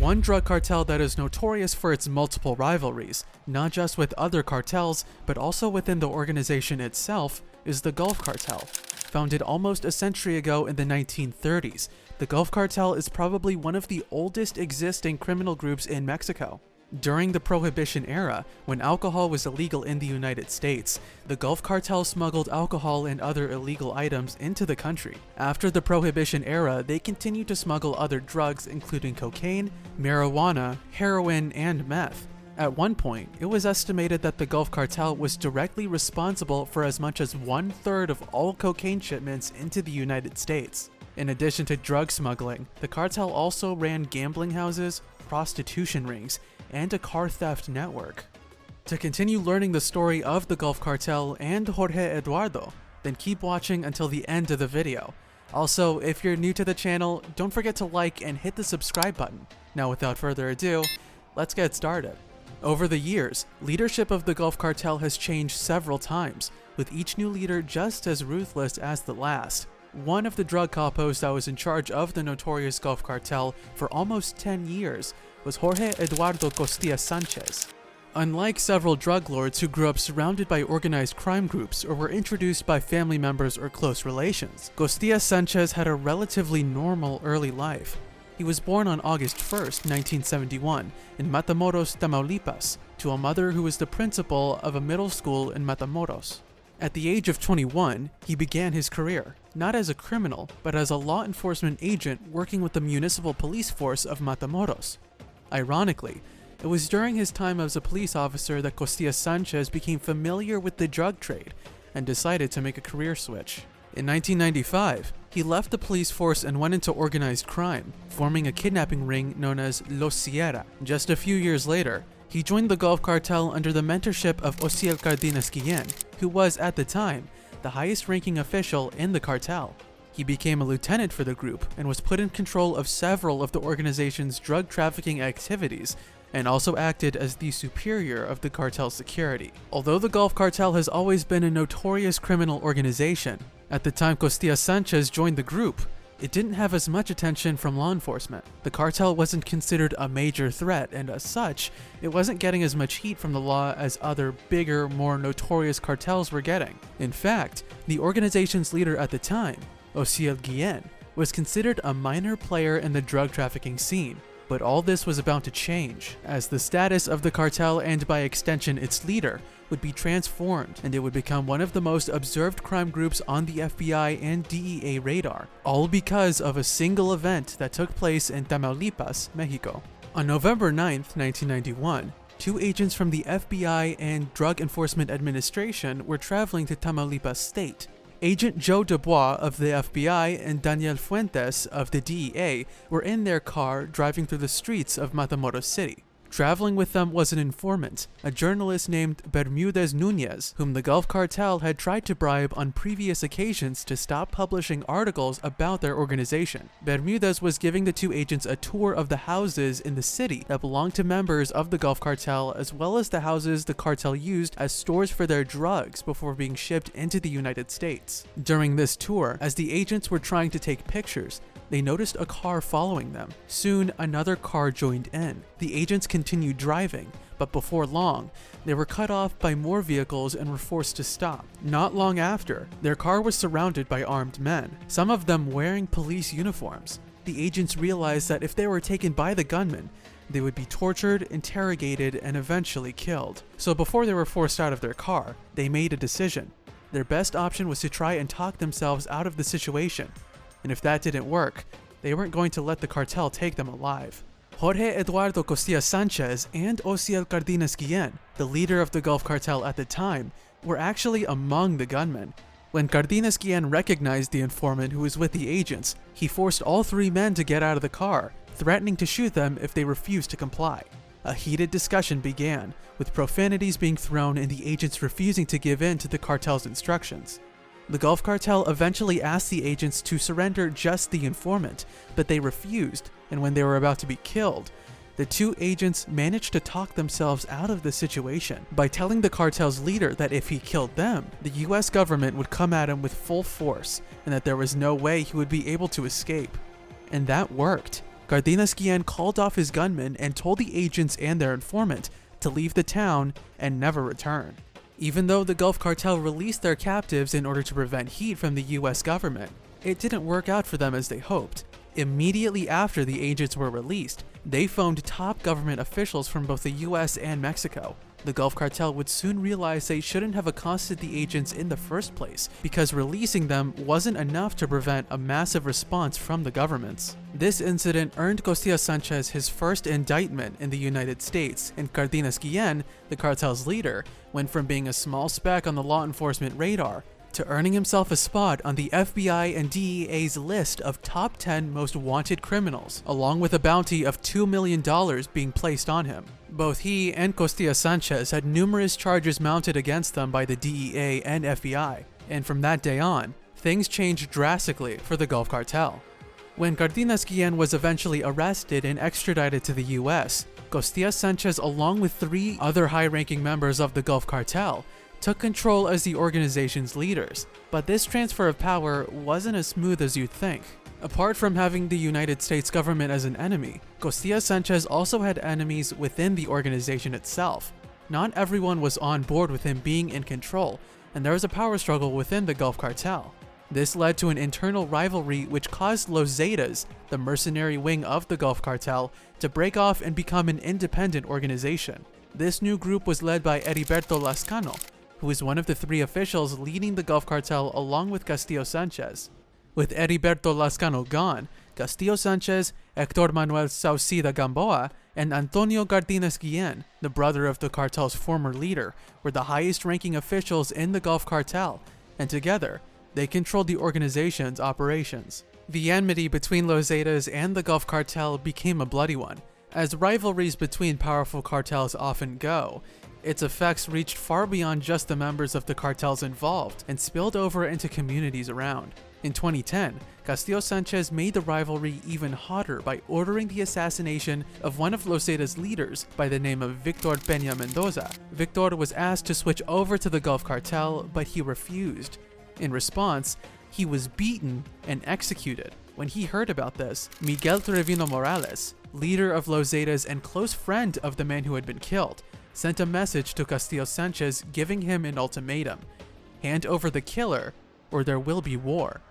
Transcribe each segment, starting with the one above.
One drug cartel that is notorious for its multiple rivalries, not just with other cartels, but also within the organization itself, is the Gulf Cartel. Founded almost a century ago in the 1930s, the Gulf Cartel is probably one of the oldest existing criminal groups in Mexico. During the Prohibition era, when alcohol was illegal in the United States, the Gulf Cartel smuggled alcohol and other illegal items into the country. After the Prohibition era, they continued to smuggle other drugs including cocaine, marijuana, heroin, and meth. At one point, it was estimated that the Gulf Cartel was directly responsible for as much as 1/3 of all cocaine shipments into the United States. In addition to drug smuggling, the cartel also ran gambling houses, prostitution rings, and a car theft network. To continue learning the story of the Gulf Cartel and Jorge Eduardo, then keep watching until the end of the video. Also, if you're new to the channel, don't forget to like and hit the subscribe button. Now without further ado, let's get started. Over the years, leadership of the Gulf Cartel has changed several times, with each new leader just as ruthless as the last. One of the drug capos that was in charge of the notorious Gulf Cartel for almost 10 years was Jorge Eduardo Costilla Sanchez. Unlike several drug lords who grew up surrounded by organized crime groups or were introduced by family members or close relations, Costilla Sanchez had a relatively normal early life. He was born on August 1st, 1971, in Matamoros, Tamaulipas, to a mother who was the principal of a middle school in Matamoros. At the age of 21, he began his career, not as a criminal, but as a law enforcement agent working with the municipal police force of Matamoros. Ironically, it was during his time as a police officer that Costilla Sanchez became familiar with the drug trade and decided to make a career switch. In 1995, he left the police force and went into organized crime, forming a kidnapping ring known as Los Sierra. Just a few years later, he joined the Gulf Cartel under the mentorship of Osiel Cardenas Guillen, who was, at the time, the highest-ranking official in the cartel. He became a lieutenant for the group and was put in control of several of the organization's drug trafficking activities, and also acted as the superior of the cartel's security. Although the Gulf Cartel has always been a notorious criminal organization, at the time Costilla Sanchez joined the group, it didn't have as much attention from law enforcement. The cartel wasn't considered a major threat, and as such, it wasn't getting as much heat from the law as other bigger, more notorious cartels were getting. In fact, the organization's leader at the time, Osiel Guillen, was considered a minor player in the drug trafficking scene. But all this was about to change, as the status of the cartel and by extension its leader would be transformed, and it would become one of the most observed crime groups on the FBI and DEA radar, all because of a single event that took place in Tamaulipas, Mexico. On November 9th, 1991, two agents from the FBI and Drug Enforcement Administration were traveling to Tamaulipas State. Agent Joe Dubois of the FBI and Daniel Fuentes of the DEA were in their car driving through the streets of Matamoros City. Traveling with them was an informant, a journalist named Bermudez Nunez, whom the Gulf Cartel had tried to bribe on previous occasions to stop publishing articles about their organization. Bermudez was giving the two agents a tour of the houses in the city that belonged to members of the Gulf Cartel, as well as the houses the cartel used as stores for their drugs before being shipped into the United States. During this tour, as the agents were trying to take pictures, they noticed a car following them. Soon, another car joined in. The agents continued driving, but before long, they were cut off by more vehicles and were forced to stop. Not long after, their car was surrounded by armed men, some of them wearing police uniforms. The agents realized that if they were taken by the gunmen, they would be tortured, interrogated, and eventually killed. So before they were forced out of their car, they made a decision. Their best option was to try and talk themselves out of the situation. And if that didn't work, they weren't going to let the cartel take them alive. Jorge Eduardo Costilla Sanchez and Osiel Cardenas Guillen, the leader of the Gulf Cartel at the time, were actually among the gunmen. When Cardenas Guillen recognized the informant who was with the agents, he forced all three men to get out of the car, threatening to shoot them if they refused to comply. A heated discussion began, with profanities being thrown and the agents refusing to give in to the cartel's instructions. The Gulf Cartel eventually asked the agents to surrender just the informant, but they refused, and when they were about to be killed, the two agents managed to talk themselves out of the situation by telling the cartel's leader that if he killed them, the US government would come at him with full force, and that there was no way he would be able to escape. And that worked. Cardenas Guillen called off his gunmen and told the agents and their informant to leave the town and never return. Even though the Gulf Cartel released their captives in order to prevent heat from the US government, it didn't work out for them as they hoped. Immediately after the agents were released, they phoned top government officials from both the US and Mexico. The Gulf Cartel would soon realize they shouldn't have accosted the agents in the first place, because releasing them wasn't enough to prevent a massive response from the governments. This incident earned Costilla Sanchez his first indictment in the United States, and Cardenas Guillen, the cartel's leader, went from being a small speck on the law enforcement radar to earning himself a spot on the FBI and DEA's list of top 10 most wanted criminals, along with a bounty of $2 million being placed on him. Both he and Costilla Sanchez had numerous charges mounted against them by the DEA and FBI, and from that day on, things changed drastically for the Gulf Cartel. When Cardenas Guillen was eventually arrested and extradited to the US, Costilla Sanchez, along with 3 other high-ranking members of the Gulf Cartel, took control as the organization's leaders, but this transfer of power wasn't as smooth as you'd think. Apart from having the United States government as an enemy, Costilla Sanchez also had enemies within the organization itself. Not everyone was on board with him being in control, and there was a power struggle within the Gulf Cartel. This led to an internal rivalry which caused Los Zetas, the mercenary wing of the Gulf Cartel, to break off and become an independent organization. This new group was led by Heriberto Lascano, who was one of the 3 officials leading the Gulf Cartel along with Castillo Sanchez. With Heriberto Lascano gone, Castillo Sanchez, Hector Manuel Sauceda Gamboa, and Antonio Cardenas Guillen, the brother of the cartel's former leader, were the highest-ranking officials in the Gulf Cartel, and together, they controlled the organization's operations. The enmity between Los Zetas and the Gulf Cartel became a bloody one. As rivalries between powerful cartels often go, its effects reached far beyond just the members of the cartels involved and spilled over into communities around. In 2010, Castillo Sanchez made the rivalry even hotter by ordering the assassination of one of Los Zetas' leaders by the name of Victor Peña Mendoza. Victor was asked to switch over to the Gulf Cartel, but he refused. In response, he was beaten and executed. When he heard about this, Miguel Trevino Morales, leader of Los Zetas and close friend of the man who had been killed, sent a message to Castillo Sanchez giving him an ultimatum: hand over the killer or there will be war.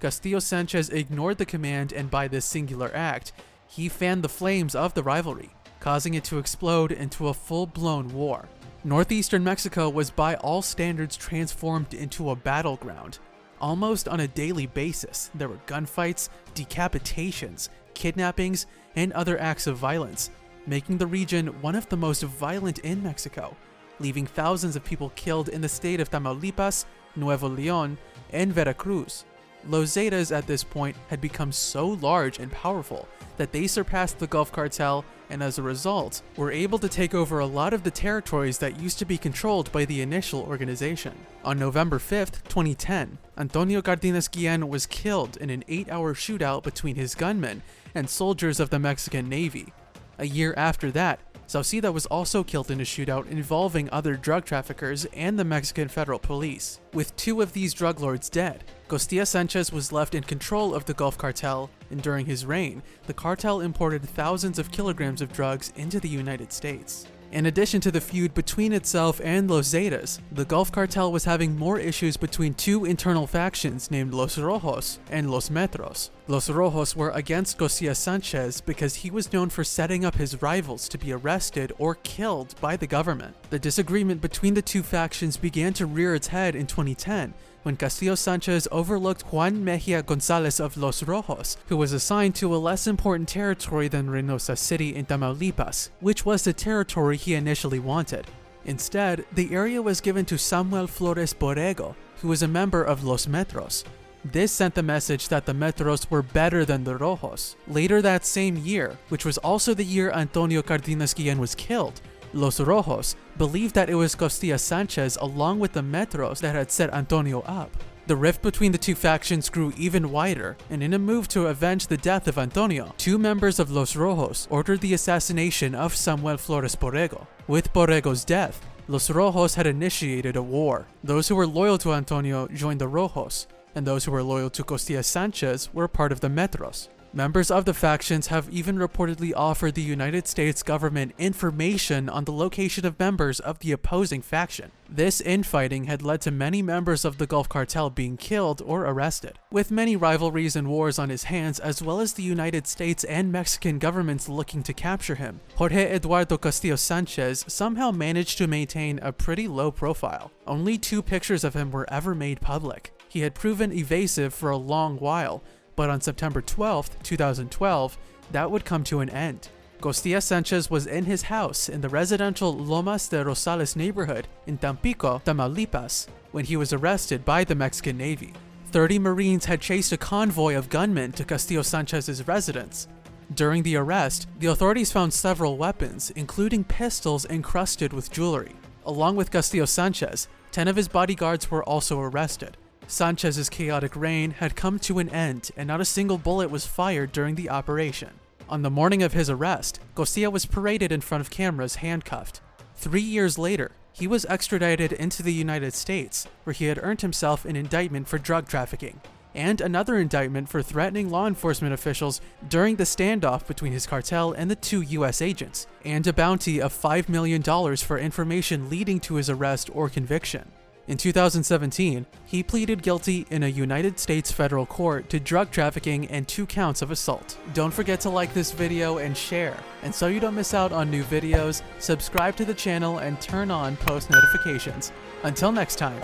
Castillo Sanchez ignored the command, and by this singular act, he fanned the flames of the rivalry, causing it to explode into a full-blown war. Northeastern Mexico was by all standards transformed into a battleground. Almost on a daily basis, there were gunfights, decapitations, kidnappings, and other acts of violence, making the region one of the most violent in Mexico, leaving thousands of people killed in the state of Tamaulipas, Nuevo León, and Veracruz. Los Zetas at this point had become so large and powerful that they surpassed the Gulf Cartel, and as a result, were able to take over a lot of the territories that used to be controlled by the initial organization. On November 5th, 2010, Antonio Cardenas Guillen was killed in an 8-hour shootout between his gunmen and soldiers of the Mexican Navy. A year after that, Sauceda was also killed in a shootout involving other drug traffickers and the Mexican Federal Police. With 2 of these drug lords dead, Costilla Sanchez was left in control of the Gulf Cartel, and during his reign, the cartel imported thousands of kilograms of drugs into the United States. In addition to the feud between itself and Los Zetas, the Gulf Cartel was having more issues between 2 internal factions named Los Rojos and Los Metros. Los Rojos were against Costilla Sanchez because he was known for setting up his rivals to be arrested or killed by the government. The disagreement between the 2 factions began to rear its head in 2010, when Castillo Sanchez overlooked Juan Mejia Gonzalez of Los Rojos, who was assigned to a less important territory than Reynosa City in Tamaulipas, which was the territory he initially wanted. Instead, the area was given to Samuel Flores Borrego, who was a member of Los Metros. This sent the message that the Metros were better than the Rojos. Later that same year, which was also the year Antonio Cardenas Guillen was killed, Los Rojos believed that it was Costilla Sanchez along with the Metros that had set Antonio up. The rift between the 2 factions grew even wider, and in a move to avenge the death of Antonio, 2 members of Los Rojos ordered the assassination of Samuel Flores Borrego. With Borrego's death, Los Rojos had initiated a war. Those who were loyal to Antonio joined the Rojos, and those who were loyal to Costilla Sanchez were part of the Metros. Members of the factions have even reportedly offered the United States government information on the location of members of the opposing faction. This infighting had led to many members of the Gulf Cartel being killed or arrested. With many rivalries and wars on his hands, as well as the United States and Mexican governments looking to capture him, Jorge Eduardo Costilla Sanchez somehow managed to maintain a pretty low profile. Only 2 pictures of him were ever made public. He had proven evasive for a long while, but on September 12, 2012, that would come to an end. Costilla Sanchez was in his house in the residential Lomas de Rosales neighborhood in Tampico, Tamaulipas, when he was arrested by the Mexican Navy. 30 Marines had chased a convoy of gunmen to Costilla Sanchez's residence. During the arrest, the authorities found several weapons, including pistols encrusted with jewelry. Along with Costilla Sanchez, 10 of his bodyguards were also arrested. Sanchez's chaotic reign had come to an end, and not a single bullet was fired during the operation. On the morning of his arrest, Costilla was paraded in front of cameras handcuffed. 3 years later, he was extradited into the United States, where he had earned himself an indictment for drug trafficking, and another indictment for threatening law enforcement officials during the standoff between his cartel and the 2 US agents, and a bounty of $5 million for information leading to his arrest or conviction. In 2017, he pleaded guilty in a United States federal court to drug trafficking and 2 counts of assault. Don't forget to like this video and share. And so you don't miss out on new videos, subscribe to the channel and turn on post notifications. Until next time.